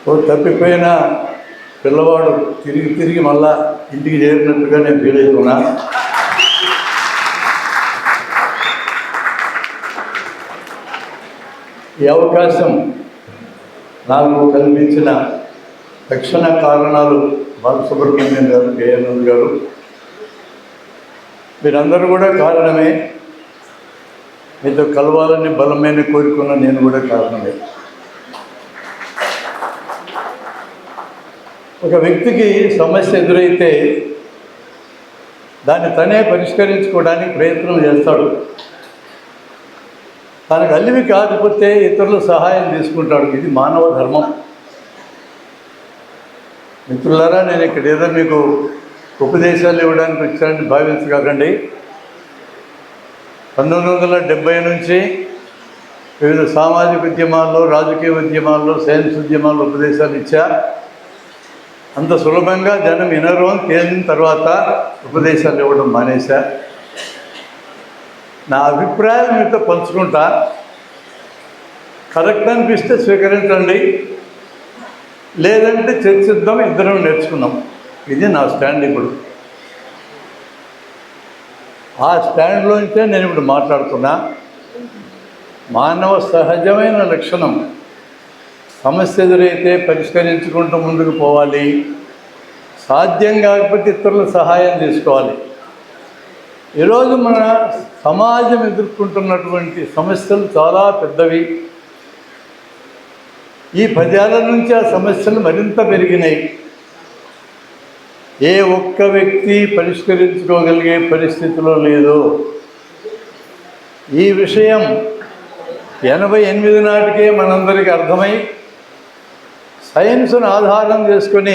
ఓ తప్పిపోయిన పిల్లవాడు తిరిగి తిరిగి మళ్ళా ఇంటికి చేరినట్టుగా నేను ఫీల్ అవుతున్నా. ఈ అవకాశం నాకు కల్పించిన తక్షణ కారణాలు బాలసుబ్రహ్మణ్యం గారు, జయానంద్ గారు, మీరందరూ కూడా కారణమే. మీతో కలవాలని బలమైన కోరుకున్న నేను కూడా కారణమే. ఒక వ్యక్తికి సమస్య ఎదురైతే దాన్ని తనే పరిష్కరించుకోవడానికి ప్రయత్నం చేస్తాడు. తనకు అల్లివి కాకపోతే ఇతరుల సహాయం తీసుకుంటాడు. ఇది మానవ ధర్మం. మిత్రులారా, నేను ఇక్కడ ఏదో మీకు ఉపదేశాలు ఇవ్వడానికి వచ్చానని భావించకండి. 1970 నుంచి వివిధ సామాజిక ఉద్యమాల్లో, రాజకీయ ఉద్యమాల్లో, సైన్స్ ఉద్యమాల్లో ఉపదేశాలు ఇచ్చా. అంత సులభంగా జనం వినరు అని తేలిన తర్వాత ఉపదేశాలు ఇవ్వడం మానేశా. నా అభిప్రాయాలు మీతో పంచుకుంటా. కరెక్ట్ అనిపిస్తే స్వీకరించండి, లేదంటే చర్చిద్దాం, ఇద్దరం నేర్చుకుందాం. ఇది నా స్టాండ్. ఇప్పుడు ఆ స్టాండ్లోంచే నేను ఇప్పుడు మాట్లాడుతున్నా. మానవ సహజమైన లక్షణం సమస్య ఎదురైతే పరిష్కరించుకుంటూ ముందుకు పోవాలి. సాధ్యం కాకపోతే ఇతరుల సహాయం తీసుకోవాలి. ఈరోజు మన సమాజం ఎదుర్కొంటున్నటువంటి సమస్యలు చాలా పెద్దవి. ఈ 10 ఏళ్ల నుంచి ఆ సమస్యలు మరింత పెరిగినాయి. ఏ ఒక్క వ్యక్తి పరిష్కరించుకోగలిగే పరిస్థితిలో లేదు. ఈ విషయం 88 నాటికే మనందరికీ అర్థమై సైన్స్ను ఆధారం చేసుకొని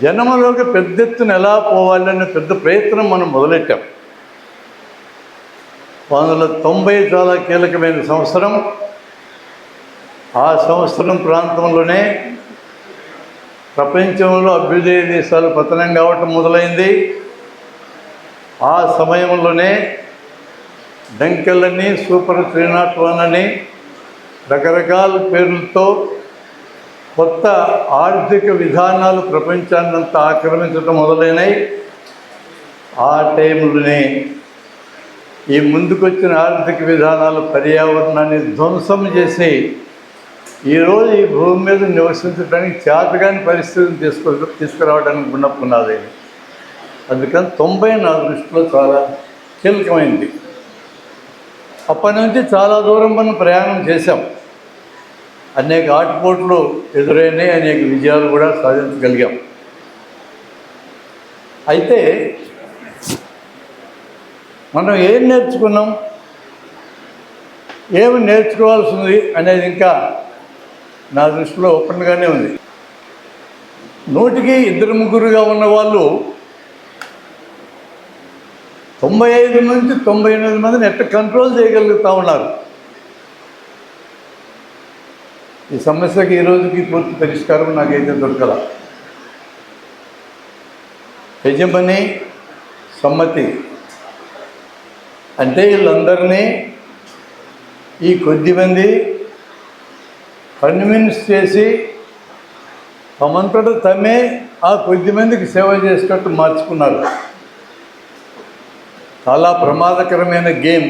జనంలోకి పెద్ద ఎత్తున ఎలా పోవాలనే పెద్ద ప్రయత్నం మనం మొదలెట్టాం. 1990 చాలా కీలకమైన సంవత్సరం. ఆ సంవత్సరం ప్రాంతంలోనే ప్రపంచంలో అభ్యుదయ దేశాలు పతనం కావటం మొదలైంది. ఆ సమయంలోనే డంకెలని, సూపర్ 301 అని రకరకాల పేర్లతో కొత్త ఆర్థిక విధానాలు ప్రపంచాన్నంతా ఆక్రమించడం మొదలైనవి. ఆ టైంలోనే ఈ ముందుకొచ్చిన ఆర్థిక విధానాలు పర్యావరణాన్ని ధ్వంసం చేసి ఈరోజు ఈ భూమి మీద నివసించడానికి చేతగాని పరిస్థితిని తీసుకురావడానికి ఉన్నప్పున్నది. అందుకని 90 నా దృష్టిలో చాలా కీలకమైంది. అప్పటి నుంచి చాలా దూరం మనం ప్రయాణం చేశాం. అనేక ఆటుపోట్లు ఎదురైనాయి, అనేక విజయాలు కూడా సాధించగలిగాం. అయితే మనం ఏం నేర్చుకున్నాం, ఏమి నేర్చుకోవాల్సింది అనేది ఇంకా నా దృష్టిలో ఓపెన్గానే ఉంది. 100కి 2-3గా ఉన్న వాళ్ళు 95 నుంచి 98 మందిని ఎట్లా కంట్రోల్ చేయగలుగుతూ ఉన్నారు. ఈ సమస్యకి ఈ రోజుకి పూర్తి పరిష్కారం నాకైతే దొరకల. యజమాని సమ్మతి అంటే వీళ్ళందరినీ ఈ కొద్దిమంది కన్విన్స్ చేసి తమంతట తమే ఆ కొద్దిమందికి సేవ చేసేటట్టు మార్చుకున్నారు. చాలా ప్రమాదకరమైన గేమ్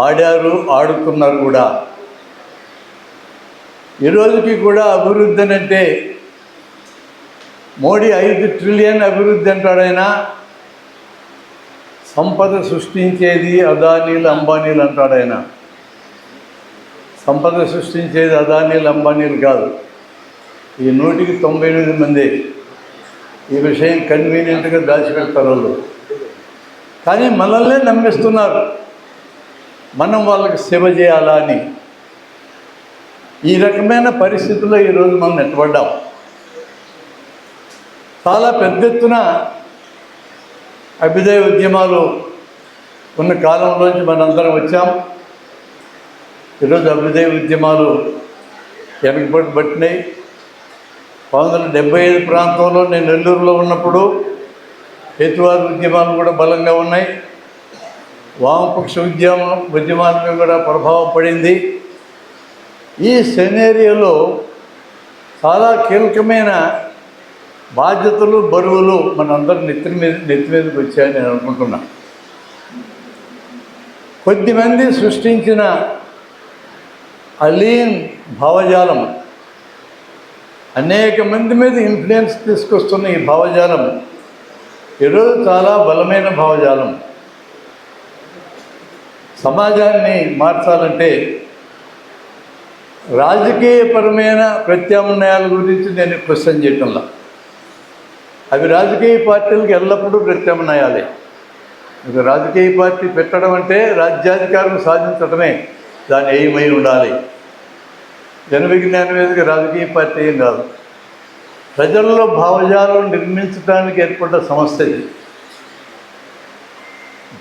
ఆడారు, ఆడుతున్నారు కూడా. ఈరోజుకి కూడా అభివృద్ధి అని అంటే మోడీ 5 ట్రిలియన్ అభివృద్ధి అంటాడైనా, సంపద సృష్టించేది అదానీలు, అంబానీలు అంటాడైనా. సంపద సృష్టించేది అదానీలు, అంబానీలు కాదు, ఈ 100కి 98 మంది. ఈ విషయం కన్వీనియంట్గా దాచిపెడతారు వాళ్ళు. కానీ మనల్నే నమ్మిస్తున్నారు మనం వాళ్ళకి సేవ చేయాలా అని. ఈ రకమైన పరిస్థితుల్లో ఈరోజు మనం నెట్టబడ్డాం. చాలా పెద్ద ఎత్తున అభ్యుదయ ఉద్యమాలు ఉన్న కాలంలోంచి మనందరం వచ్చాం. ఈరోజు అభ్యుదయ ఉద్యమాలు వెనకబట్టినాయి. 1975 ప్రాంతంలో నేను నెల్లూరులో ఉన్నప్పుడు హేతువాద ఉద్యమాలు కూడా బలంగా ఉన్నాయి. వామపక్ష ఉద్యమాల మీద కూడా ప్రభావం పడింది. ఈ సెనేరియోలో చాలా కీలకమైన బాధ్యతలు, బరువులు మనందరూ నెత్తి మీదకి వచ్చాయని నేను అనుకుంటున్నాను. కొద్దిమంది సృష్టించిన అలీన్ భావజాలం, అనేక మంది మీద ఇన్ఫ్లుయెన్స్ తీసుకొస్తున్న ఈ భావజాలం ఈరోజు చాలా బలమైన భావజాలం. సమాజాన్ని మార్చాలంటే రాజకీయపరమైన ప్రత్యామ్నాయాల గురించి నేను క్వశ్చన్ చేయటంలా. అవి రాజకీయ పార్టీలకు ఎల్లప్పుడూ ప్రత్యామ్నాయాలే. మీకు రాజకీయ పార్టీ పెట్టడం అంటే రాజ్యాధికారం సాధించడమే దాని ఎయిమై ఉండాలి. జన విజ్ఞాన వేదిక రాజకీయ పార్టీ ఏం కాదు. ప్రజల్లో భావజాలం నిర్మించడానికి ఏర్పడ్డ సమస్య ఇది.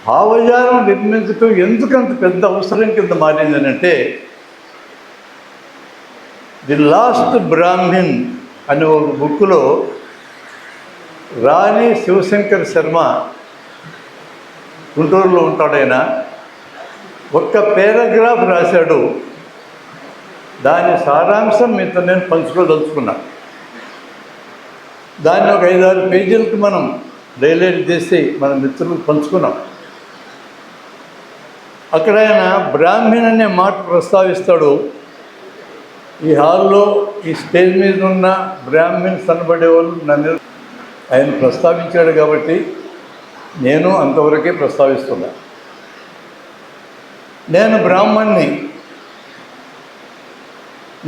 భావజాలం నిర్మించడం ఎందుకంత పెద్ద అవసరం కింద మారిందనంటే, ది లాస్ట్ బ్రాహ్మిన్ అనే ఒక బుక్లో రాణి శివశంకర్ శర్మ, గుంటూరులో ఉంటాడైన, ఒక్క పారాగ్రాఫ్ రాశాడు. దాని సారాంశం మీతో నేను పంచుకోదలుచుకున్నా. దాన్ని ఒక 5-6 పేజీలకు మనం డైలైట్ చేసి మన మిత్రులకు పంచుకున్నాం. అక్కడ ఆయన బ్రాహ్మణ్ అనే మాట ప్రస్తావిస్తాడు. ఈ హాల్లో ఈ స్టేజ్ మీద ఉన్న బ్రాహ్మణ్స్ అనబడేవాళ్ళు నన్ను ఆయన ప్రస్తావించాడు కాబట్టి నేను అంతవరకే ప్రస్తావిస్తున్నా. నేను బ్రాహ్మణ్ణి,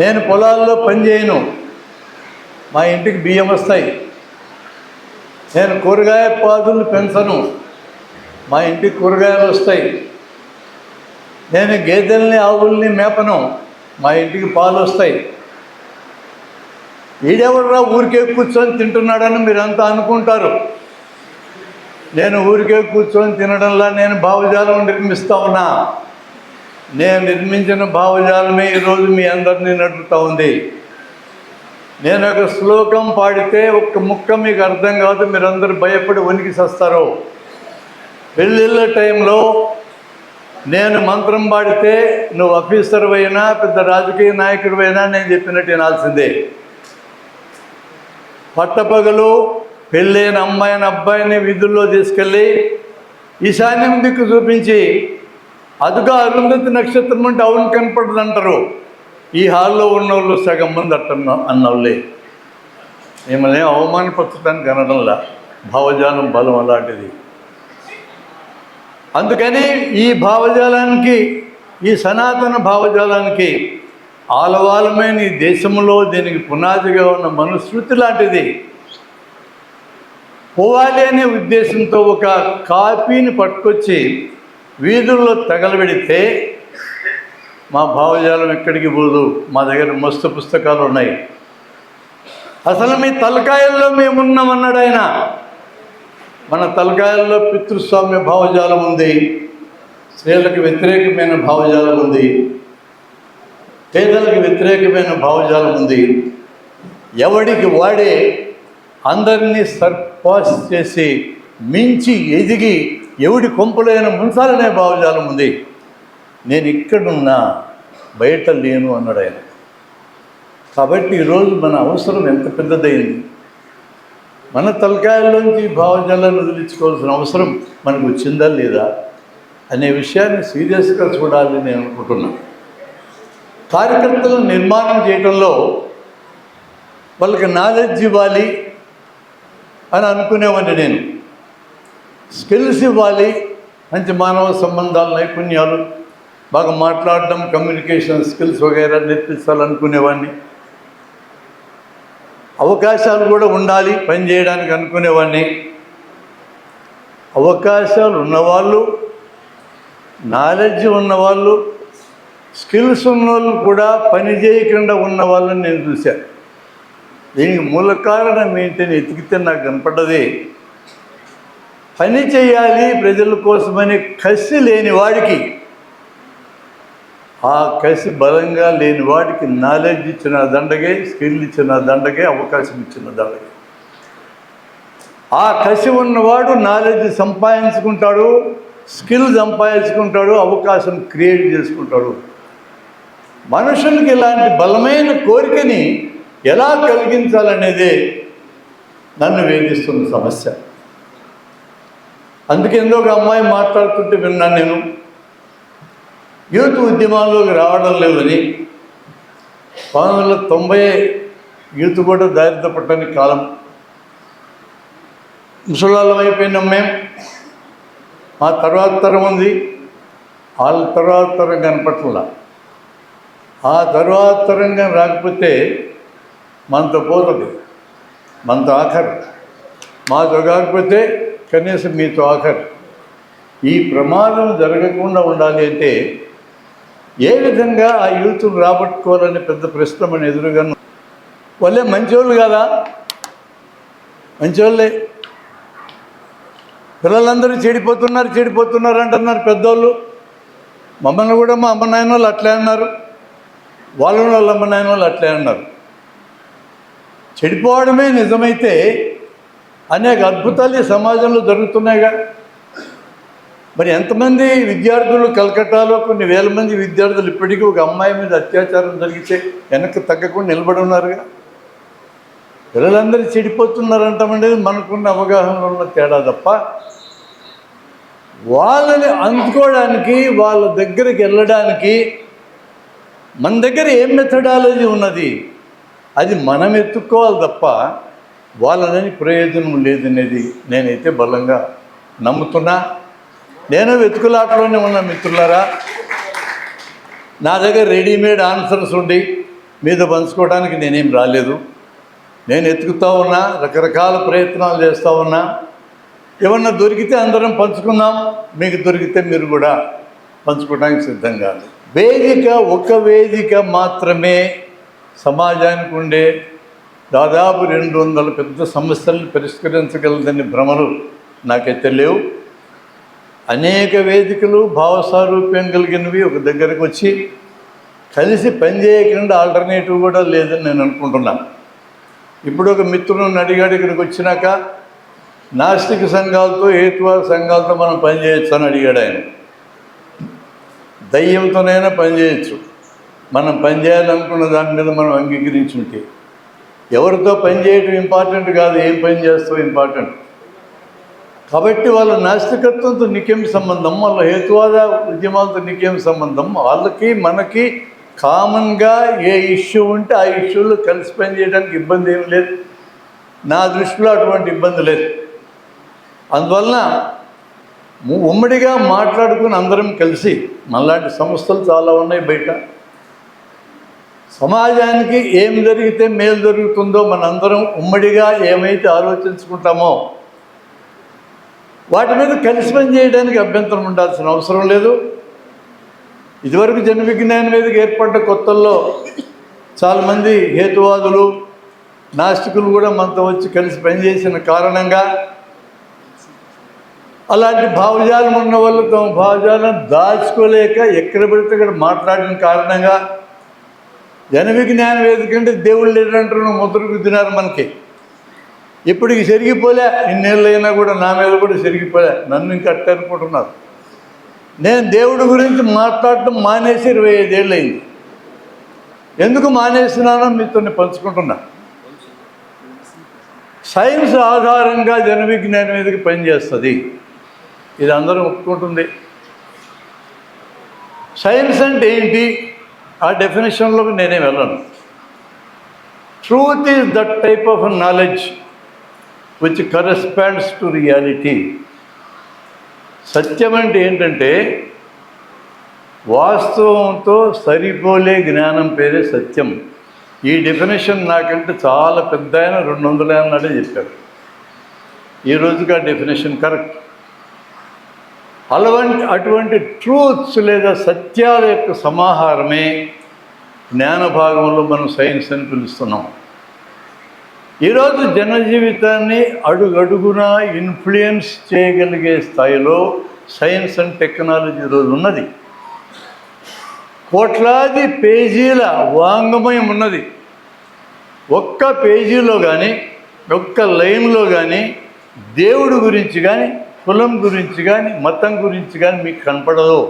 నేను పొలాల్లో పనిచేయను, మా ఇంటికి బియ్యం వస్తాయి. నేను కూరగాయ పాదులు పెంచను, మా ఇంటికి కూరగాయలు వస్తాయి. నేను గేదెల్ని ఆవుల్ని మేపను, మా ఇంటికి పాలు వస్తాయి. ఈడెవర్రా ఊరికే కూర్చొని తింటున్నాడని మీరంతా అనుకుంటారు. నేను ఊరికే కూర్చొని తినడంలా నేను భావజాలం నిర్మిస్తూ ఉన్నా. నేను నిర్మించిన భావజాలమే ఈరోజు మీ అందరినీ నడుపుతూ ఉంది. నేను ఒక శ్లోకం పాడితే ఒక్క ముక్క మీకు అర్థం కాదు, మీరందరూ భయపడి వణికి చేస్తారు. పెళ్ళిళ్ళ టైంలో నేను మంత్రం పాడితే నువ్వు ఆఫీసర్ అయినా పెద్ద రాజకీయ నాయకుడు అయినా నేను చెప్పినట్టు వినాల్సిందే. పట్టపగలు పెళ్ళైన అమ్మాయిని అబ్బాయిని వీధుల్లో తీసుకెళ్ళి ఈశాన్యం దిక్కు చూపించి అదుగా అరుంధతి నక్షత్రం అంటే అవును కనపడదు అంటారు. ఈ హాల్లో ఉన్నవాళ్ళు సగం మంది అన్నవాళ్ళే. మిమ్మల్ని అవమానపరచడానికి అనడంలా, భావజాలం బలం అలాంటిది. అందుకని ఈ భావజాలానికి, ఈ సనాతన భావజాలానికి ఆలవాలమైన ఈ దేశంలో దీనికి పునాదిగా ఉన్న మనుస్మృతి లాంటిది పోవాలి అనే ఉద్దేశంతో ఒక కాపీని పట్టుకొచ్చి వీధుల్లో తగలబెడితే మా భావజాలం ఎక్కడికి పోదు. మా దగ్గర మస్తు పుస్తకాలు ఉన్నాయి. అసలు మీ తలకాయల్లో మేమున్నామన్నాడు ఆయన. మన తలకాయల్లో పితృస్వామ్య భావజాలం ఉంది, స్త్రీలకు వ్యతిరేకమైన భావజాలం ఉంది, పేదలకు వ్యతిరేకమైన భావజాలం ఉంది. ఎవడికి వాడే అందరినీ సర్పాస్ చేసి మించి ఎదిగి ఎవడి కొంపలైన ముంచాలనే భావజాలం ఉంది. నేను ఇక్కడున్నా, బయట లేను అన్నాడు ఆయన. కాబట్టి ఈరోజు మన అవసరం ఎంత పెద్దదైంది. మన తలకాయల్లోంచి భావజాలాన్ని వదిలించుకోవాల్సిన అవసరం మనకు వచ్చిందా లేదా అనే విషయాన్ని సీరియస్గా చూడాలని నేను అనుకుంటున్నాను. కార్యకర్తలను నిర్మాణం చేయడంలో వాళ్ళకి నాలెడ్జ్ ఇవ్వాలి అని అనుకునేవాడిని నేను. స్కిల్స్ ఇవ్వాలి, మంచి మానవ సంబంధాల నైపుణ్యాలు, బాగా మాట్లాడడం, కమ్యూనికేషన్ స్కిల్స్ వగైరా నేర్పించాలనుకునేవాడిని. అవకాశాలు కూడా ఉండాలి పని చేయడానికి అనుకునేవాడిని. అవకాశాలు ఉన్నవాళ్ళు, నాలెడ్జ్ ఉన్నవాళ్ళు, స్కిల్స్ ఉన్నవాళ్ళు కూడా పని చేయకుండా ఉన్న వాళ్ళని నేను చూశాను. దీనికి మూల కారణం ఏంటని ఎతికితే నాకు కనపడ్డది, పని చేయాలి ప్రజల కోసమని కసి లేని వాడికి, ఆ కసి బలంగా లేని వాడికి నాలెడ్జ్ ఇచ్చిన దండగే, స్కిల్ ఇచ్చిన దండగే, అవకాశం ఇచ్చిన దండగే. ఆ కసి ఉన్నవాడు నాలెడ్జ్ సంపాదించుకుంటాడు, స్కిల్ సంపాదించుకుంటాడు, అవకాశం క్రియేట్ చేసుకుంటాడు. మనుషులకి ఇలాంటి బలమైన కోరికని ఎలా కలిగించాలనేదే నన్ను వేధిస్తున్న సమస్య. అందుకే ఒక అమ్మాయి మాట్లాడుతుంటే విన్నాను నేను, యూత్ ఉద్యమాల్లోకి రావడం లేదని. 1990 యూత్ కూడా దారిద్ర పట్టడానికి కాలం. ముసలాళ్ళం అయిపోయినాం మేము. మా తర్వాత తరం ఉంది, వాళ్ళ తర్వాత తరం కనపట్ల. ఆ తర్వాత తరంగా రాకపోతే మనతో పోతుంది, మనతో ఆఖరు. మాతో కాకపోతే కనీసం మీతో ఆఖరు. ఈ ప్రమాదం జరగకుండా ఉండాలి అంటే ఏ విధంగా ఆ యూత్ను రాబట్టుకోవాలనే పెద్ద ప్రశ్న మన ఎదురుగా. వాళ్ళే మంచివాళ్ళు కదా, మంచివాళ్ళే. పిల్లలందరూ చెడిపోతున్నారు అంటున్నారు పెద్దోళ్ళు. మమ్మల్ని కూడా మా అమ్మ నాయన వాళ్ళు అట్లే అన్నారు, వాళ్ళని వాళ్ళ అమ్మ నాయన వాళ్ళు అట్లే అన్నారు. చెడిపోవడమే నిజమైతే అనేక అద్భుతాలు ఈ సమాజంలో జరుగుతున్నాయిగా. మరి ఎంతమంది విద్యార్థులు, కలకట్టాలో కొన్ని వేల మంది విద్యార్థులు ఇప్పటికీ ఒక అమ్మాయి మీద అత్యాచారం జరిగితే వెనక్కి తగ్గకుండా నిలబడి ఉన్నారుగా. పిల్లలందరూ చెడిపోతున్నారంటామనేది మనకున్న అవగాహనలో ఉన్న తేడా తప్ప, వాళ్ళని అందుకోవడానికి, వాళ్ళ దగ్గరికి వెళ్ళడానికి మన దగ్గర ఏం మెథడాలజీ ఉన్నది, అది మనం ఎత్తుక్కోవాలి తప్ప వాళ్ళని ప్రయోజనం లేదనేది నేనైతే బలంగా నమ్ముతున్నా. నేను వెతుకులాటలోనే ఉన్న మిత్రులారా. నా దగ్గర రెడీమేడ్ ఆన్సర్స్ ఉండి మీద పంచుకోవడానికి నేనేం రాలేదు. నేను ఎత్తుకుతూ ఉన్నా, రకరకాల ప్రయత్నాలు చేస్తూ ఉన్నా. ఏమన్నా దొరికితే అందరం పంచుకుందాం, మీకు దొరికితే మీరు కూడా పంచుకోవడానికి సిద్ధంగా. ఒక వేదిక మాత్రమే సమాజానికి ఉండే దాదాపు 200 పెద్ద సమస్యలను పరిష్కరించగలదని భ్రమలు నాకైతే లేవు. అనేక వేదికలు భావసారూప్యం కలిగినవి ఒక దగ్గరకు వచ్చి కలిసి పనిచేయకుండా ఆల్టర్నేటివ్ కూడా లేదని నేను అనుకుంటున్నాను. ఇప్పుడు ఒక మిత్రులను అడిగాడు, ఇక్కడికి వచ్చినాక నాస్తిక సంఘాలతో, హేతువాద సంఘాలతో మనం పనిచేయచ్చు అని అడిగాడు ఆయన. దయ్యంతోనైనా పనిచేయచ్చు, మనం పనిచేయాలనుకున్న దాని మీద మనం అంగీకరించుంటే. ఎవరితో పనిచేయటం ఇంపార్టెంట్ కాదు, ఏం పని చేస్తావు ఇంపార్టెంట్. కాబట్టి వాళ్ళ నాస్తికత్వంతో నీకేం సంబంధం, వాళ్ళ హేతువాద ఉద్యమాలతో నీకేం సంబంధం. వాళ్ళకి మనకి కామన్గా ఏ ఇష్యూ ఉంటే ఆ ఇష్యూలో కలిసి పనిచేయడానికి ఇబ్బంది ఏమి లేదు. నా దృష్టిలో అటువంటి ఇబ్బంది లేదు. అందువలన ఉమ్మడిగా మాట్లాడుకుని అందరం కలిసి, మనలాంటి సంస్థలు చాలా ఉన్నాయి బయట, సమాజానికి ఏం జరిగితే మేలు జరుగుతుందో మనందరం ఉమ్మడిగా ఏమైతే ఆలోచించుకుంటామో వాటి మీద కలిసి పని చేయడానికి అభ్యంతరం ఉండాల్సిన అవసరం లేదు. ఇదివరకు జన విజ్ఞాన వేదిక ఏర్పడ్డ కొత్తల్లో చాలామంది హేతువాదులు, నాస్తికులు కూడా మనతో వచ్చి కలిసి పనిచేసిన కారణంగా, అలాంటి భావజాలం ఉన్న వాళ్ళు తమ భావజాలను దాచుకోలేక ఎక్కడ పడితే అక్కడ మాట్లాడిన కారణంగా జన విజ్ఞాన వేదిక అంటే దేవుళ్ళు లేదంటారు ముద్ర గుద్దినారు మనకి. ఇప్పటికి చెరిగిపోలే, ఇన్నేళ్ళైనా కూడా నా మీద కూడా చెరిగిపోలే. నన్ను ఇంకా అట్ట అనుకుంటున్నారు. నేను దేవుడి గురించి మాట్లాడటం మానేసి 25 ఏళ్ళు అయింది. ఎందుకు మానేసినానో మీతో పంచుకుంటున్నా. సైన్స్ ఆధారంగా జన విజ్ఞాన వేదిక పనిచేస్తుంది, ఇది అందరూ ఒప్పుకుంటుంది. సైన్స్ అంటే ఏంటి, ఆ డెఫినేషన్లోకి నేనే వెళ్ళను. Truth is that type of knowledge which corresponds to reality. సత్యం అంటే ఏంటంటే వాస్తవంతో సరిపోలే జ్ఞానం పేరే సత్యం. ఈ డెఫినేషన్ నాకంటే చాలా పెద్ద ఆయన 200 ఏళ్ళ నాడే చెప్పారు. ఈ రోజుకి ఆ డెఫినేషన్ కరెక్ట్. అటువంటి ట్రూత్స్ లేదా సత్యాల యొక్క సమాహారమే జ్ఞాన భాగంలో మనం సైన్స్ అని పిలుస్తున్నాం. ఈరోజు జనజీవితాన్ని అడుగడుగునా ఇన్ఫ్లుయెన్స్ చేయగలిగే స్థాయిలో సైన్స్ అండ్ టెక్నాలజీ ఈరోజు ఉన్నది. కోట్లాది పేజీల వాంగ్మయం ఉన్నది. ఒక్క పేజీలో కానీ, ఒక్క లైన్లో కానీ దేవుడి గురించి కానీ, కులం గురించి కానీ, మతం గురించి కానీ మీకు కనపడదు.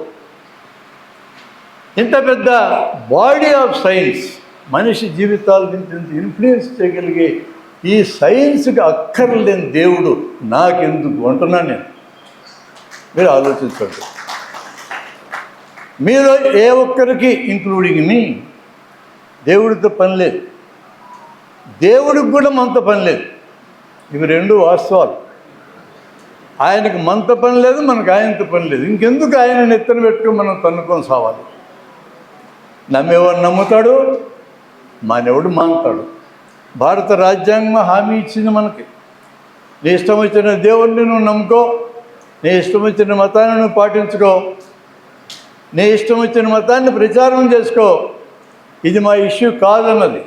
ఇంత పెద్ద బాడీ ఆఫ్ సైన్స్ మనిషి జీవితాలు ఇన్ఫ్లుయెన్స్ చేయగలిగే ఈ సైన్స్కి అక్కర్లేని దేవుడు నాకెందుకు అంటున్నాను నేను. మీరు ఆలోచించండి. మీరు ఏ ఒక్కరికి ఇంక్లూడింగ్ మీ దేవుడితో పని లేదు, దేవుడికి కూడా మనతో పని లేదు. ఇవి రెండు వాస్తవాలు. ఆయనకి మనతో పని లేదు, మనకు ఆయనతో పని లేదు. ఇంకెందుకు ఆయన నెత్తన పెట్టుకుని మనం తన్నుకొని సావాలి? నమ్మేవాడు నమ్ముతాడు, మానేవాడు మానుతాడు. భారత రాజ్యాంగం హామీ ఇచ్చింది మనకి. నీ ఇష్టం వచ్చిన దేవుడిని నువ్వు నమ్ముకో, నీ ఇష్టం వచ్చిన మతాన్ని నువ్వు పాటించుకో, నీ ఇష్టం వచ్చిన మతాన్ని ప్రచారం చేసుకో, ఇది మా ఇష్యూ కాదన్నది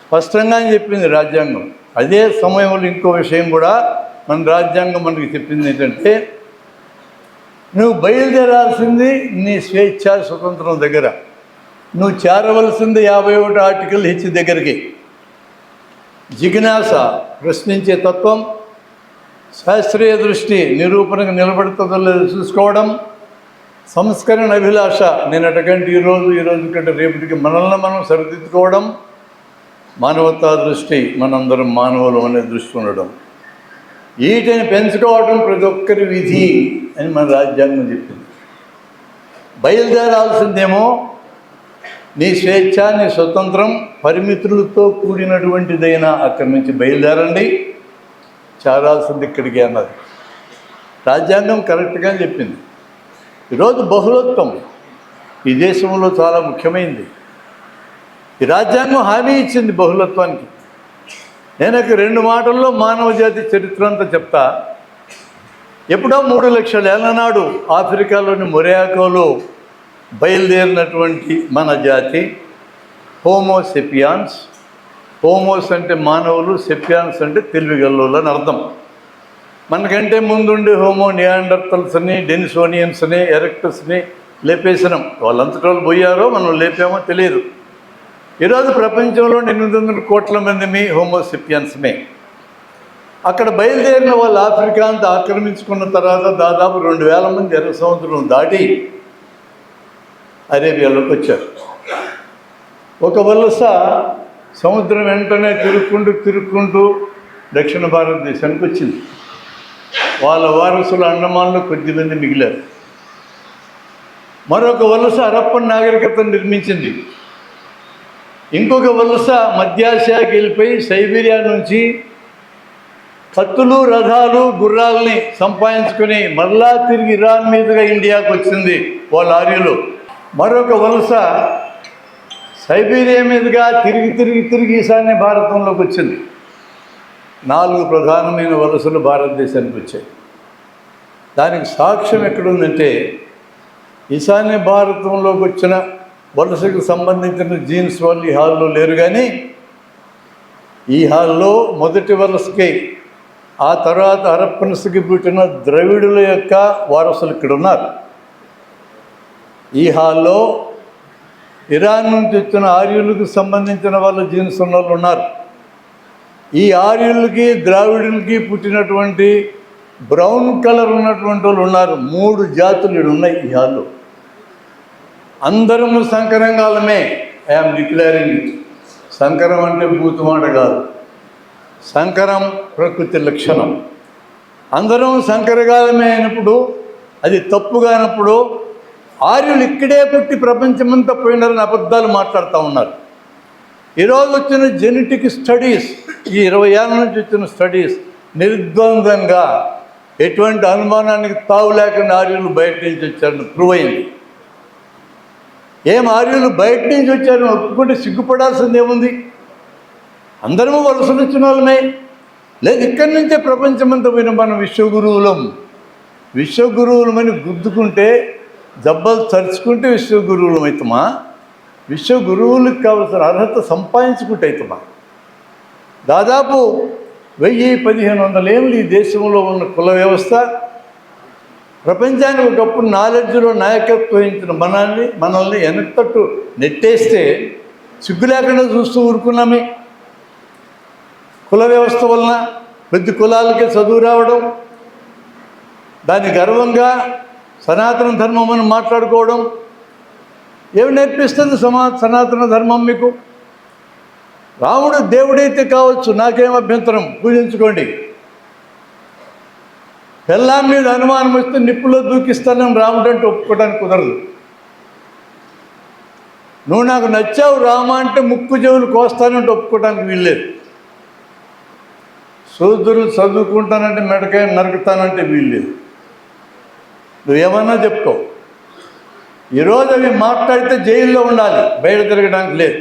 స్పష్టంగా చెప్పింది రాజ్యాంగం. అదే సమయంలో ఇంకో విషయం కూడా మన రాజ్యాంగం మనకి చెప్పింది ఏంటంటే, నువ్వు బయలుదేరాల్సింది నీ స్వేచ్ఛ స్వతంత్రం దగ్గర, నువ్వు చేరవలసింది 51 ఆర్టికల్ హెచ్ దగ్గరికి. జిజ్ఞాస, ప్రశ్నించే తత్వం, శాస్త్రీయ దృష్టి, నిరూపణకు నిలబడుతుందో లేదో చూసుకోవడం, సంస్కరణ అభిలాష, నిన్నటికంటే ఈరోజు కంటే రేపటికి మనల్ని మనం సరిదిద్దుకోవడం, మానవతా దృష్టి, మనందరం మానవులు అనే దృష్టి ఉండడం, వీటిని పెంచుకోవడం ప్రతి ఒక్కరి విధి అని మన రాజ్యాంగం చెప్పింది. బయలుదేరాల్సిందేమో నీ స్వేచ్ఛ, నీ స్వతంత్రం పరిమితులతో కూడినటువంటిదైనా అక్కడి నుంచి బయలుదేరండి, చేరాల్సింది ఇక్కడికి అన్నది రాజ్యాంగం. కరెక్ట్గా చెప్పింది. ఈరోజు బహుళత్వం ఈ దేశంలో చాలా ముఖ్యమైనది. ఈ రాజ్యాంగం హామీ ఇచ్చింది బహుళత్వానికి. నేను 2 మాటల్లో మానవ జాతి చరిత్ర అంతా చెప్తా. ఎప్పుడో 3 లక్షల ఏళ్ల నాడు ఆఫ్రికాలోని మొరాకోలో బయలుదేరినటువంటి మన జాతి హోమోసెపియాన్స్. హోమోస్ అంటే మానవులు, సెపియాన్స్ అంటే తెలివిగల్లోలు అని అర్థం. మనకంటే ముందుండి హోమో నియాండర్తల్స్ అని, డెనిసోనియన్స్ అని, ఎరెక్టస్ని లేపేసినాం. వాళ్ళంతటి వాళ్ళు పోయారో మనం లేపామో తెలియదు. ఈరోజు ప్రపంచంలో 800 కోట్ల మంది హోమోసెపియన్స్మే. అక్కడ బయలుదేరిన వాళ్ళు ఆఫ్రికా అంతా ఆక్రమించుకున్న తర్వాత దాదాపు 2000 మంది ఎర్ర సముద్రం దాటి అరేబియాలోకి వచ్చారు. ఒక వలస సముద్రం వెంటనే తిరుక్కుంటూ దక్షిణ భారతదేశానికి వచ్చింది. వాళ్ళ వారసులు అండమాన్లో కొద్దిమంది మిగిలారు. మరొక వలస హరప్పన్ నాగరికతను నిర్మించింది. ఇంకొక వలస మధ్యాసియాకి వెళ్ళిపోయి సైబీరియా నుంచి కత్తులు, రథాలు, గుర్రాలని సంపాదించుకొని మరలా తిరిగి ఇరాన్ మీదుగా ఇండియాకు వచ్చింది వాళ్ళ ఆర్యులు. మరొక వలస సైబీరియా మీదుగా తిరిగి ఈశాన్య భారతంలోకి వచ్చింది. 4 ప్రధానమైన వలసలు భారతదేశానికి వచ్చాయి. దానికి సాక్ష్యం ఎక్కడుందంటే, ఈశాన్య భారతంలోకి వచ్చిన వలసకు సంబంధించిన జీన్స్ వాళ్ళు ఈ హాల్లో లేరు, కానీ ఈ హాల్లో మొదటి వలసకి, ఆ తర్వాత హరప్పన్స్కి పుట్టిన ద్రవిడుల యొక్క వారసులు ఇక్కడ ఉన్నారు. ఈ హాల్లో ఇరాన్ నుంచి వచ్చిన ఆర్యులకు సంబంధించిన వాళ్ళ జీన్స్ ఉన్న వాళ్ళు ఉన్నారు. ఈ ఆర్యులకి ద్రావిడులకి పుట్టినటువంటి బ్రౌన్ కలర్ ఉన్నటువంటి వాళ్ళు ఉన్నారు. 3 జాతులు ఉన్నాయి ఈ హాల్లో. అందరము సంకరంగాలమే. I am declaring. సంకరం అంటే బూతుమాట కాదు, సంకరం ప్రకృతి లక్షణం. అందరం సంకరగాలమే అయినప్పుడు, అది తప్పు కానప్పుడు ఆర్యులు ఇక్కడే పుట్టి ప్రపంచమంతా పోయినారని అబద్ధాలు మాట్లాడుతూ ఉన్నారు. ఈరోజు వచ్చిన జెనెటిక్ స్టడీస్, ఈ 20 ఏళ్ళ నుంచి వచ్చిన స్టడీస్ నిర్ద్వందంగా ఎటువంటి అనుమానానికి తావు లేకుండా ఆర్యులు బయట నుంచి వచ్చారని ప్రూవ్ అయింది. ఆర్యులు బయట నుంచి వచ్చారని ఒప్పుకుంటే సిగ్గుపడాల్సింది ఏముంది? అందరము వలసలు వచ్చిన వాళ్ళమే. లేదు, ఇక్కడి నుంచే ప్రపంచమంతా పోయిన మనం విశ్వగురువులమని గుద్దుకుంటే, జబ్బలు తరుచుకుంటే విశ్వగురువులం అవుతామా? విశ్వగురువులకు కావాల్సిన అర్హత సంపాదించుకుంటే అవుతామా? దాదాపు 1000-1500 ఏళ్ళు ఈ దేశంలో ఉన్న కుల వ్యవస్థ ప్రపంచానికి ఒకప్పుడు నాలెడ్జ్లో నాయకత్వం వహించిన మనల్ని వెనక్కి నెట్టేస్తే సిగ్గు లేకుండా చూస్తూ ఊరుకున్నామే. కుల వ్యవస్థ వలన ప్రతి కులాలకే చదువు రావడం, దాని గర్వంగా సనాతన ధర్మం అని మాట్లాడుకోవడం, ఏమి నేర్పిస్తుంది సనాతన ధర్మం మీకు? రాముడు దేవుడైతే కావచ్చు, నాకేం అభ్యంతరం, పూజించుకోండి. పెళ్ళాం మీద అనుమానం వస్తే నిప్పులో దూకిస్తానని రాముడు అంటే ఒప్పుకోవడానికి కుదరదు. నువ్వు నాకు నచ్చావు రామ అంటే ముక్కు చెవులు కోస్తానంటే ఒప్పుకోవడానికి వీల్లేదు. సూదులు చదువుకుంటానంటే మెడకాయ నరుకుతానంటే వీల్లేదు. నువ్వేమన్నా చెప్పుకో. ఈరోజు అవి మాట్లాడితే జైల్లో ఉండాలి, బయట తిరగడానికి లేదు.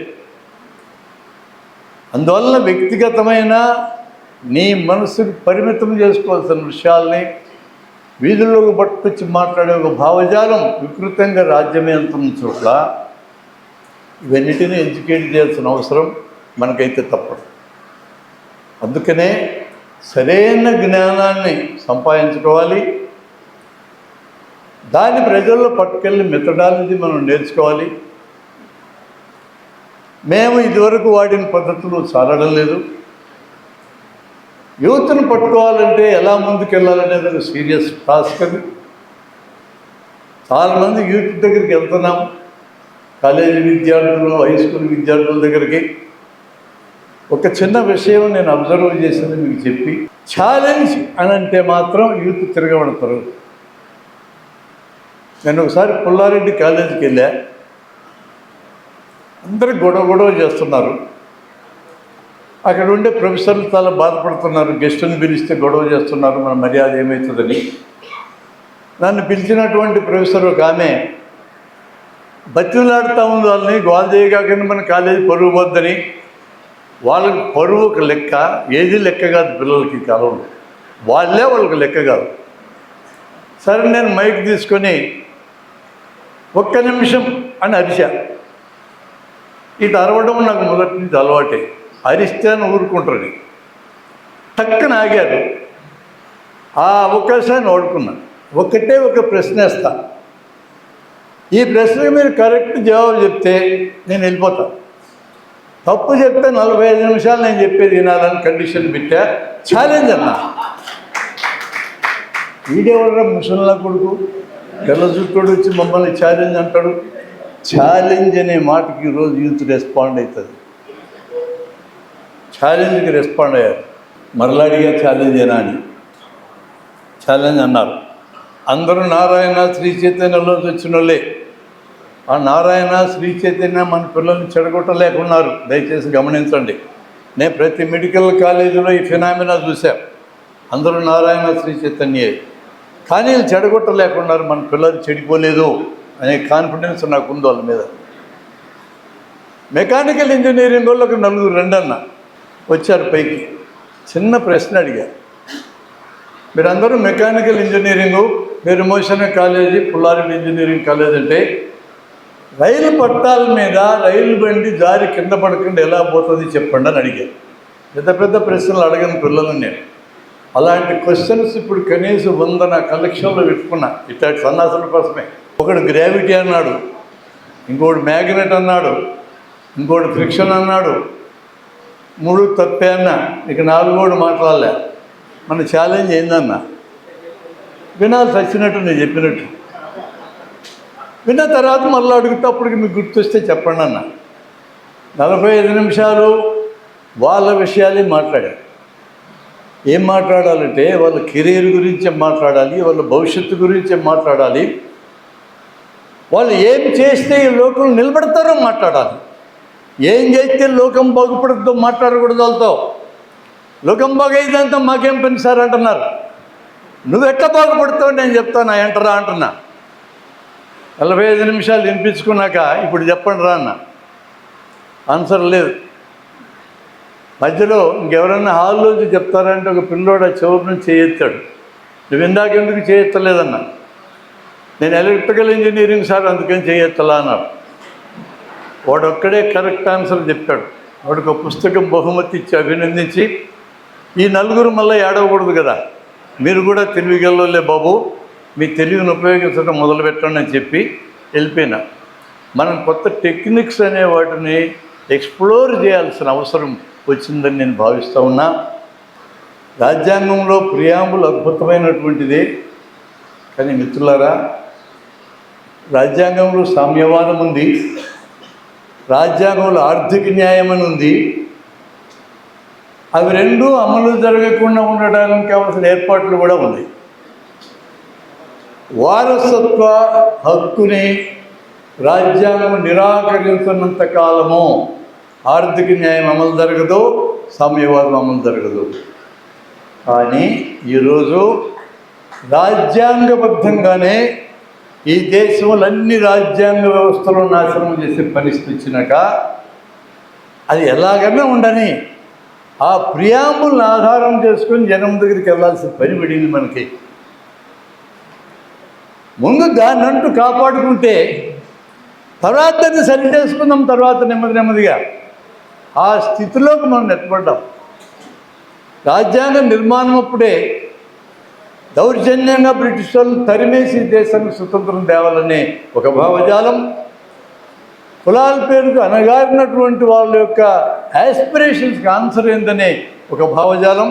అందువల్ల వ్యక్తిగతమైన నీ మనసుకు పరిమితం చేసుకోవాల్సిన విషయాల్ని వీధుల్లోకి పట్టుకొచ్చి మాట్లాడే ఒక భావజాలం వికృతంగా రాజ్యమేంతున్న చోట్ల ఇవన్నిటినీ ఎడ్యుకేట్ చేయాల్సిన అవసరం మనకైతే తప్పదు. అందుకనే సరైన జ్ఞానాన్ని సంపాదించుకోవాలి, దాన్ని ప్రజల్లో పట్టుకెళ్ళి మెథడాలజీ మనం నేర్చుకోవాలి. మేము ఇదివరకు వాడిన పద్ధతులు చాలడం లేదు. యూత్ను పట్టుకోవాలంటే ఎలా ముందుకెళ్ళాలనేది ఒక సీరియస్ టాస్క్. అది చాలామంది యూత్ దగ్గరికి వెళ్తున్నాం, కాలేజీ విద్యార్థులు, హై స్కూల్ విద్యార్థుల దగ్గరికి. ఒక చిన్న విషయం నేను అబ్జర్వ్ చేసింది మీకు చెప్పి, ఛాలెంజ్ అని అంటే మాత్రం యూత్ తిరగబడతారు. నేను ఒకసారి పుల్లారెడ్డి కాలేజీకి వెళ్ళా, అందరూ గొడవ చేస్తున్నారు. అక్కడ ఉండే ప్రొఫెసర్లు చాలా బాధపడుతున్నారు, గెస్టుని పిలిస్తే గొడవ చేస్తున్నారు, మన మర్యాద ఏమవుతుందని. నన్ను పిలిచినటువంటి ప్రొఫెసర్ ఒక ఆమె బతిలాడుతూ ఉంది వాళ్ళని, గోల్ చేయగానే మన కాలేజీ పరువు వద్దని. వాళ్ళకి పరువు ఒక లెక్క, ఏది లెక్క కాదు పిల్లలకి కాలంలో, వాళ్ళకి లెక్క కాదు. సరే నేను మైక్ తీసుకొని ఒక్క నిమిషం అని అరిచా. ఇటు అరవడం నాకు మొదటి నుంచి అలవాటే, అరిస్తే అని ఊరుకుంటారు. టక్కన ఆగారు. ఆ అవకాశాన్ని వాడుకున్నాను. ఒకటే ఒక ప్రశ్న వేస్తా, ఈ ప్రశ్నకి మీరు కరెక్ట్ జవాబు చెప్తే నేను వెళ్ళిపోతాను, తప్పు చెప్తే 45 నిమిషాలు నేను చెప్పేది వినాలని కండిషన్ పెట్టా. ఛాలెంజ్ అన్నా. వీడేవడరా ముసలిలా కొడుకు, తెల్ల జుట్టుడు వచ్చి మమ్మల్ని ఛాలెంజ్ అంటాడు. ఛాలెంజ్ అనే మాటకి ఈరోజు యూత్ రెస్పాండ్ అవుతుంది. ఛాలెంజ్కి రెస్పాండ్ అయ్యారు. మరలాడిగా ఛాలెంజ్ అయినా అని ఛాలెంజ్ అన్నారు. అందరూ నారాయణ శ్రీ చైతన్యంలోకి వచ్చిన వాళ్ళే. ఆ నారాయణ శ్రీ చైతన్య మన పిల్లల్ని చెడగొట్టలేకున్నారు. దయచేసి గమనించండి. నేను ప్రతి మెడికల్ కాలేజీలో ఈ ఫినామినా చూశాను. అందరూ నారాయణ శ్రీ చైతన్యే, కానీ వీళ్ళు చెడగొట్టలేకున్నారు. మన పిల్లలు చెడిపోలేదు అనే కాన్ఫిడెన్స్ నాకు ఉంది వాళ్ళ మీద. మెకానికల్ ఇంజనీరింగ్ వాళ్ళకి 4 రెండన్న వచ్చారు పైకి. చిన్న ప్రశ్న అడిగారు, మీరందరూ మెకానికల్ ఇంజనీరింగు, మీరు motion college, Pulla Reddy engineering college అంటే రైలు పట్టాల మీద రైలు బండి జారి కింద పడకుండా ఎలా పోతుంది చెప్పండి అని అడిగారు. పెద్ద ప్రశ్నలు అడగని పిల్లలను నేను. అలాంటి క్వశ్చన్స్ ఇప్పుడు కనీసం 100 నా కలెక్షన్లో పెట్టుకున్నా, ఇట్లాంటి సన్నాసుల కోసమే. ఒకడు గ్రావిటీ అన్నాడు, ఇంకోటి మ్యాగ్నెట్ అన్నాడు, ఇంకోటి ఫ్రిక్షన్ అన్నాడు. 3 తప్పే అన్నా, ఇక 4 మాట్లాడలే. మన ఛాలెంజ్ ఏందన్నా, వినాల్సి వచ్చినట్టు నేను చెప్పినట్టు విన్న తర్వాత మళ్ళీ అడుగుతా, అప్పటికి మీకు గుర్తొస్తే చెప్పండి అన్న. 45 నిమిషాలు వాళ్ళ విషయాలే మాట్లాడారు. ఏం మాట్లాడాలంటే వాళ్ళ కెరీర్ గురించే మాట్లాడాలి, వాళ్ళ భవిష్యత్తు గురించే మాట్లాడాలి, వాళ్ళు ఏం చేస్తే ఈ లోకం నిలబడతారో మాట్లాడాలి. ఏం చేస్తే లోకం బాగుపడుతుందో మాట్లాడకూడదు. వాళ్ళతో లోకం బాగైందంతా మాకేం పని సార్ అంటున్నారు. నువ్వు ఎట్లా బాగుపడతావు నేను చెప్తాను ఎంటరా అంటున్నా. 45 నిమిషాలు వినిపించుకున్నాక ఇప్పుడు చెప్పండి రా అన్న. ఆన్సర్ లేదు. మధ్యలో ఇంకెవరన్నా హాల్లోంచి చెప్తారంటే ఒక పిల్లోడు చివరి నుంచి చేయెత్తాడు. నువ్వు ఇందాకెందుకు చేయెత్తలేదన్నా. నేను ఎలక్ట్రికల్ ఇంజనీరింగ్ సార్ అందుకని చేయెత్తలా అన్నాడు. వాడు ఒక్కడే కరెక్ట్ ఆన్సర్ చెప్పాడు. వాడికి ఒక పుస్తకం బహుమతి ఇచ్చి అభినందించి, ఈ 4 మళ్ళీ ఏడవకూడదు కదా, మీరు కూడా తెలివిగలలే బాబు, మీ తెలివిని ఉపయోగించడం మొదలుపెట్టండి అని చెప్పి వెళ్ళిపోయినా. మనం కొత్త టెక్నిక్స్ అనే వాటిని ఎక్స్ప్లోర్ చేయాల్సిన అవసరం వచ్చిందని నేను భావిస్తూ ఉన్నా. రాజ్యాంగంలో ప్రియాంబుల్ అద్భుతమైనటువంటిది. కానీ మిత్రులారా, రాజ్యాంగంలో సామ్యవాదం ఉంది, రాజ్యాంగంలో ఆర్థిక న్యాయం అని ఉంది. అవి రెండూ అమలు జరగకుండా ఉండడానికి కావాల్సిన ఏర్పాట్లు కూడా ఉన్నాయి. వారసత్వ హక్కుని రాజ్యాంగం నిరాకరించినంత కాలము ఆర్థిక న్యాయం అమలు జరగదు, సామ్యవాదం అమలు జరగదు. కానీ ఈరోజు రాజ్యాంగబద్ధంగానే ఈ దేశంలో అన్ని రాజ్యాంగ వ్యవస్థలు నాశనం చేసే పరిస్థితి వచ్చినాక అది ఎలాగైనా ఉండని ఆ ప్రియాంబుల్ని ఆధారం చేసుకొని జనం దగ్గరికి వెళ్ళాల్సిన పని పడింది మనకి. ముందు దాన్ని అంటూ కాపాడుకుంటే తర్వాత దాన్ని సరి చేసుకుందాం, తర్వాత నెమ్మదిగా ఆ స్థితిలోకి మనం నెట్టబడ్డాం. రాజ్యాంగ నిర్మాణం అప్పుడే దౌర్జన్యంగా బ్రిటిష్ వాళ్ళు తరిమేసి దేశానికి స్వతంత్రం తేవాలనే ఒక భావజాలం, కులాల పేరుకు అనగారినటువంటి వాళ్ళ యొక్క యాస్పిరేషన్స్కి ఆన్సర్ ఏందనే ఒక భావజాలం,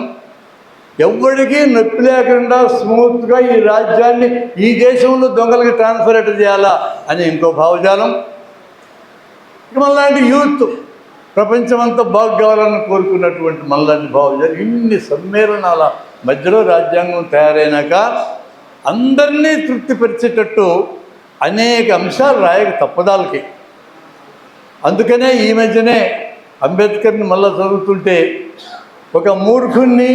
ఎవ్వడికి నొప్పి లేకుండా స్మూత్గా ఈ రాజ్యాన్ని ఈ దేశంలో దొంగలకి ట్రాన్స్ఫర్ ఎట్ చేయాలా అని ఇంకో భావజాలం, మనలాంటి యూత్ ప్రపంచమంతా బాగు కావాలని కోరుకున్నటువంటి మనలాంటి భావజాలం, ఇన్ని సమ్మేళనాల మధ్యలో రాజ్యాంగం తయారైనాక అందరినీ తృప్తిపరిచేటట్టు అనేక అంశాలు రాయక తప్పదాలకి. అందుకనే ఈ మధ్యనే అంబేద్కర్ని మళ్ళీ చదువుతుంటే ఒక మూర్ఖుణ్ణి,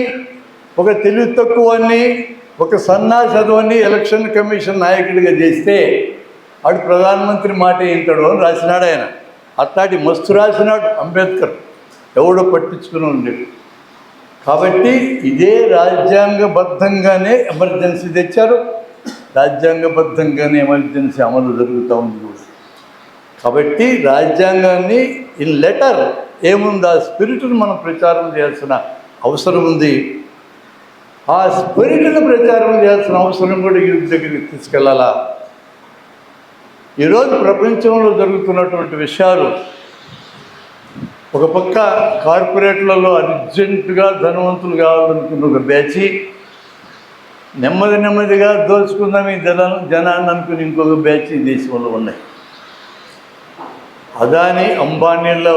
ఒక తెలివి తక్కువని, ఒక సన్నాసదువని ఎలక్షన్ కమిషన్ నాయకుడిగా చేస్తే వాడు ప్రధానమంత్రి మాట ఏంటాడు అని రాసినాడు ఆయన. అట్లాంటి మస్తు రాసినాడు అంబేద్కర్, ఎవడో పట్టించుకుని ఉండేది. కాబట్టి ఇదే రాజ్యాంగబద్ధంగానే ఎమర్జెన్సీ తెచ్చారు, రాజ్యాంగబద్ధంగానే ఎమర్జెన్సీ అమలు జరుగుతూ ఉంది. కాబట్టి రాజ్యాంగాన్ని ఇన్ లెటర్ ఏముంది ఆ స్పిరిట్ను మనం ప్రచారం చేయాల్సిన అవసరం ఉంది. ఆ స్పిరిట్ను ప్రచారం చేయాల్సిన అవసరం కూడా యూత్ దగ్గరికి తీసుకెళ్ళాలా. ఈరోజు ప్రపంచంలో జరుగుతున్నటువంటి విషయాలు, ఒక పక్క కార్పొరేట్లలో అర్జెంటుగా ధనవంతులు కావాలనుకున్న ఒక బ్యాచి, నెమ్మదిగా దోచుకుందాం ఈ జనాన్ని అనుకుని ఇంకొక బ్యాచ్ ఈ దేశంలో ఉన్నాయి. అదాని అంబానీలో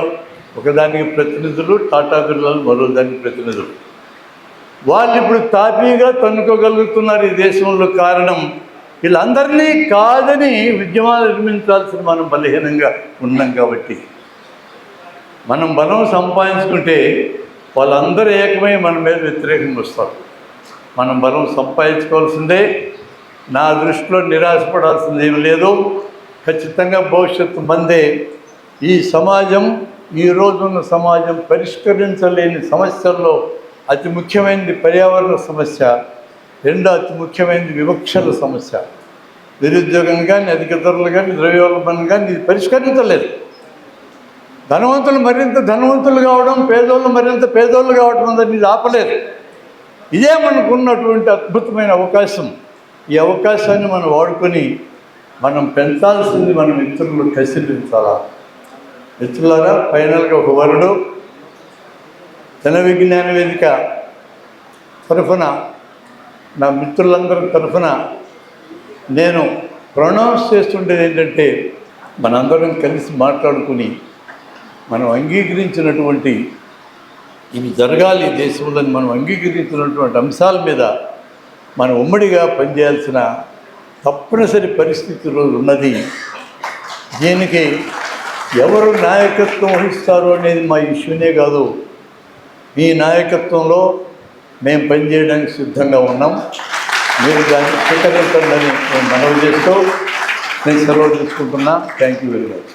ఒకదానికి ప్రతినిధులు, టాటా బిర్లాలు మరో దానికి ప్రతినిధులు. వాళ్ళు ఇప్పుడు తాపీగా తన్నుకోగలుగుతున్నారు ఈ దేశంలో. కారణం వీళ్ళందరినీ కాదని ఉద్యమాలు నిర్మించాల్సిన మనం బలహీనంగా ఉన్నాం. కాబట్టి మనం బలం సంపాదించుకుంటే వాళ్ళందరూ ఏకమై మన మీద వ్యతిరేకంగా వస్తారు. మనం బలం సంపాదించుకోవాల్సిందే. నా దృష్టిలో నిరాశపడాల్సింది ఏమి లేదు. ఖచ్చితంగా భవిష్యత్తు మందే. ఈ సమాజం, ఈ రోజున్న సమాజం పరిష్కరించలేని సమస్యల్లో అతి ముఖ్యమైనది పర్యావరణ సమస్య, రెండో అతి ముఖ్యమైనది వివక్షల సమస్య. నిరుద్యోగం కానీ, అధిక ధరలు కానీ, ద్రవ్యోల్బణం కానీ ఇది పరిష్కరించలేదు. ధనవంతులు మరింత ధనవంతులు కావడం, పేదోళ్ళు మరింత పేదోళ్ళు కావడం అనేది ఇది ఆపలేదు. ఇదే మనకున్నటువంటి అద్భుతమైన అవకాశం. ఈ అవకాశాన్ని మనం వాడుకొని మనం పెంచాల్సింది మన మిత్రులు కసిరించాలా. మిత్రులారా, ఫైనల్గా ఒక వరుడు జన విజ్ఞాన వేదిక తరఫున, నా మిత్రులందరి తరఫున నేను ప్రొనౌన్స్ చేస్తుండేది ఏంటంటే, మనందరం కలిసి మాట్లాడుకుని మనం అంగీకరించినటువంటి ఇవి జరగాలి దేశంలో మనం అంగీకరించినటువంటి అంశాల మీద మనం ఉమ్మడిగా పనిచేయాల్సిన తప్పనిసరి పరిస్థితి రోజు ఉన్నది. దీనికి ఎవరు నాయకత్వం వహిస్తారు అనేది మా ఇష్యూనే కాదు. మీ నాయకత్వంలో మేము పనిచేయడానికి సిద్ధంగా ఉన్నాం. మీరు దాన్ని స్వీకరించండి నేను మనవి చేస్తూ నేను సెలవు తీసుకుంటున్నా. Thank you very much.